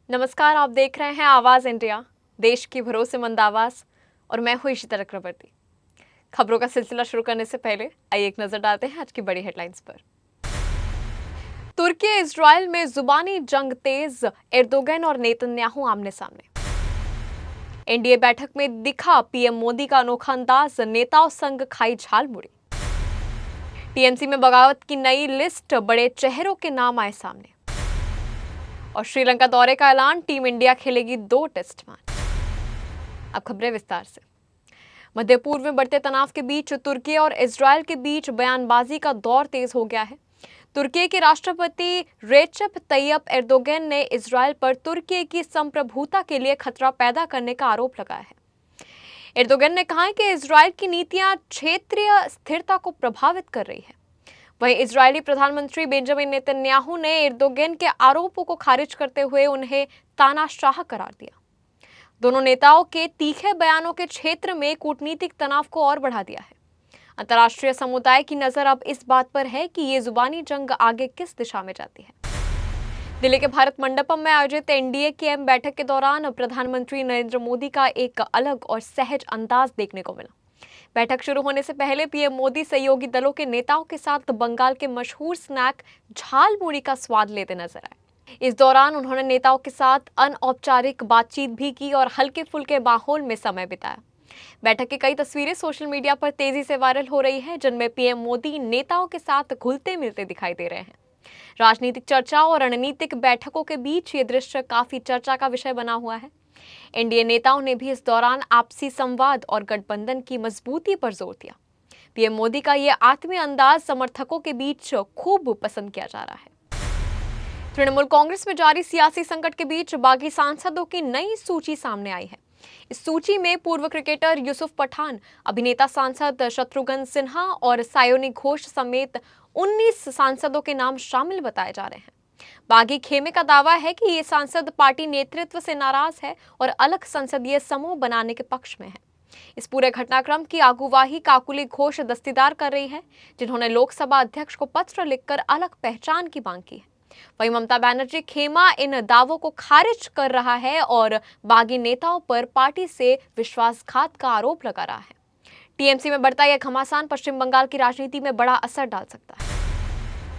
नमस्कार, आप देख रहे हैं आवाज़ इंडिया, देश की भरोसेमंद आवाज़। और मैं हूँ इशिता चक्रवर्ती। खबरों का सिलसिला शुरू करने से पहले आइए एक नज़र डालते हैं आज की बड़ी हेडलाइंस पर। तुर्की इजराइल में जुबानी जंग तेज, एर्दोगन और नेतन्याहू आमने सामने। एनडीए बैठक में दिखा पीएम मोदी का अनोखा अंदाज, नेताओं संग खाई झाल मुड़ी। टीएमसी में बगावत की नई लिस्ट, बड़े चेहरों के नाम आए सामने। और श्रीलंका दौरे का ऐलान, टीम इंडिया खेलेगी 2 टेस्ट मैच। अब खबरें विस्तार से। मध्य पूर्व में बढ़ते तनाव के बीच तुर्की और इजरायल के बीच बयानबाजी का दौर तेज हो गया है। तुर्की के राष्ट्रपति रेचेप तैयप एर्दोगन ने इजरायल पर तुर्की की संप्रभुता के लिए खतरा पैदा करने का आरोप लगाया है। एर्दोगन ने कहा है कि इजरायल की नीतियां क्षेत्रीय स्थिरता को प्रभावित कर रही है। वहीं इजरायली प्रधानमंत्री बेंजामिन नेतन्याहू ने एर्दोगन के आरोपों को खारिज करते हुए उन्हें तानाशाह करार दिया। दोनों नेताओं के तीखे बयानों के क्षेत्र में कूटनीतिक तनाव को और बढ़ा दिया है। अंतर्राष्ट्रीय समुदाय की नजर अब इस बात पर है कि ये जुबानी जंग आगे किस दिशा में जाती है। दिल्ली के भारत मंडपम में आयोजित एनडीए की अहम बैठक के दौरान प्रधानमंत्री नरेंद्र मोदी का एक अलग और सहज अंदाज देखने को मिला। बैठक शुरू होने से पहले पीएम मोदी सहयोगी दलों के नेताओं के साथ बंगाल के मशहूर स्नैक झाल मुड़ी का स्वाद लेते नजर आए। इस दौरान उन्होंने नेताओं के साथ अनौपचारिक बातचीत भी की और हल्के फुल्के माहौल में समय बिताया। बैठक की कई तस्वीरें सोशल मीडिया पर तेजी से वायरल हो रही है, जिनमें पीएम मोदी नेताओं के साथ घुलते मिलते दिखाई दे रहे हैं। राजनीतिक चर्चाओं और रणनीतिक बैठकों के बीच ये दृश्य काफी चर्चा का विषय बना हुआ है। एनडीए नेताओं ने भी इस दौरान आपसी संवाद और गठबंधन की मजबूती पर जोर दिया। पीएम मोदी का ये आत्मीय अंदाज समर्थकों के बीच खूब पसंद किया जा रहा है। तृणमूल कांग्रेस में जारी सियासी संकट के बीच बागी सांसदों की नई सूची सामने आई है। इस सूची में पूर्व क्रिकेटर यूसुफ पठान, अभिनेता सांसद शत्रुघ्न सिन्हा और सायोनी घोष समेत 19 सांसदों के नाम शामिल बताए जा रहे हैं। बागी खेमे का दावा है कि ये सांसद पार्टी नेतृत्व से नाराज है और अलग संसदीय समूह बनाने के पक्ष में है। इस पूरे घटनाक्रम की अगुवाही काकुली घोष दस्तीदार कर रही है, जिन्होंने लोकसभा अध्यक्ष को पत्र लिखकर अलग पहचान की मांग की है। वहीं ममता बनर्जी खेमा इन दावों को खारिज कर रहा है और बागी नेताओं पर पार्टी से विश्वासघात का आरोप लगा रहा है। टीएमसी में बढ़ता यह घमासान पश्चिम बंगाल की राजनीति में बड़ा असर डाल सकता है।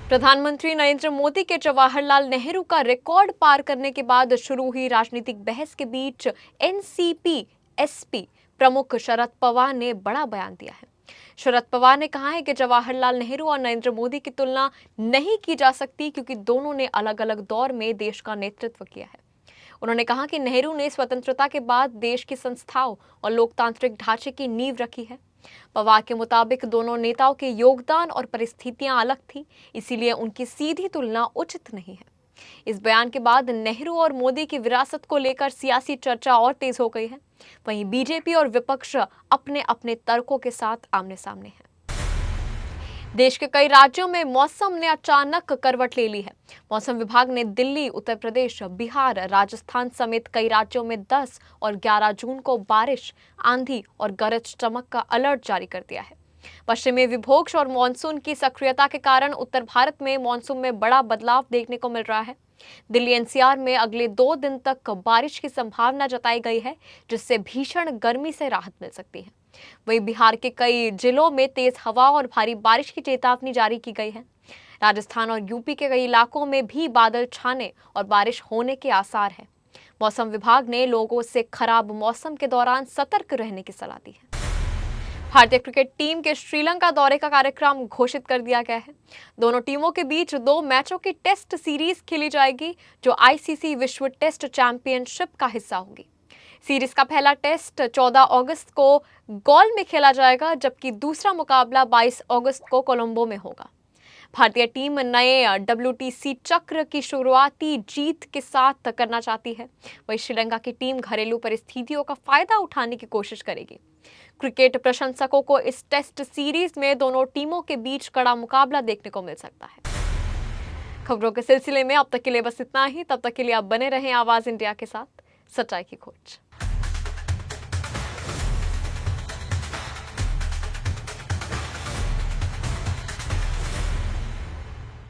प्रधानमंत्री नरेंद्र मोदी के जवाहरलाल नेहरू का रिकॉर्ड पार करने के बाद शुरू हुई राजनीतिक बहस के बीच एनसीपी एसपी प्रमुख शरद पवार ने बड़ा बयान दिया है। शरद पवार ने कहा है कि जवाहरलाल नेहरू और नरेंद्र मोदी की तुलना नहीं की जा सकती, क्योंकि दोनों ने अलग अलग दौर में देश का नेतृत्व किया है। उन्होंने कहा कि नेहरू ने स्वतंत्रता के बाद देश की संस्थाओं और लोकतांत्रिक ढांचे की नींव रखी है। पवार के मुताबिक दोनों नेताओं के योगदान और परिस्थितियां अलग थी, इसीलिए उनकी सीधी तुलना उचित नहीं है। इस बयान के बाद नेहरू और मोदी की विरासत को लेकर सियासी चर्चा और तेज हो गई है। वहीं बीजेपी और विपक्ष अपने अपने तर्कों के साथ आमने सामने हैं। देश के कई राज्यों में मौसम ने अचानक करवट ले ली है। मौसम विभाग ने दिल्ली, उत्तर प्रदेश, बिहार, राजस्थान समेत कई राज्यों में 10 और 11 जून को बारिश, आंधी और गरज चमक का अलर्ट जारी कर दिया है। पश्चिमी विक्षोभ और मानसून की सक्रियता के कारण उत्तर भारत में मानसून में बड़ा बदलाव देखने को मिल रहा है। दिल्ली एनसीआर में अगले 2 दिन तक बारिश की संभावना जताई गई है, जिससे भीषण गर्मी से राहत मिल सकती है। वहीं बिहार के कई जिलों में तेज हवा और भारी बारिश की चेतावनी जारी की गई है। राजस्थान और यूपी के कई इलाकों में भी बादल छाने और बारिश होने के आसार हैं। मौसम विभाग ने लोगों से खराब मौसम के दौरान सतर्क रहने की सलाह दी है। भारतीय क्रिकेट टीम के श्रीलंका दौरे का कार्यक्रम घोषित कर दिया गया है। दोनों टीमों के बीच 2 मैचों की टेस्ट सीरीज खेली जाएगी, जो आईसीसी विश्व टेस्ट चैंपियनशिप का हिस्सा होगी। सीरीज का पहला टेस्ट 14 अगस्त को गॉल में खेला जाएगा, जबकि दूसरा मुकाबला 22 अगस्त को कोलंबो में होगा। भारतीय टीम नए डब्ल्यूटीसी चक्र की शुरुआती जीत के साथ करना चाहती है। वहीं श्रीलंका की टीम घरेलू परिस्थितियों का फायदा उठाने की कोशिश करेगी। क्रिकेट प्रशंसकों को इस टेस्ट सीरीज में दोनों टीमों के बीच कड़ा मुकाबला देखने को मिल सकता है। खबरों के सिलसिले में अब तक के लिए बस इतना ही। तब तक के लिए आप बने रहें आवाज इंडिया के साथ, सच्चाई की खोज।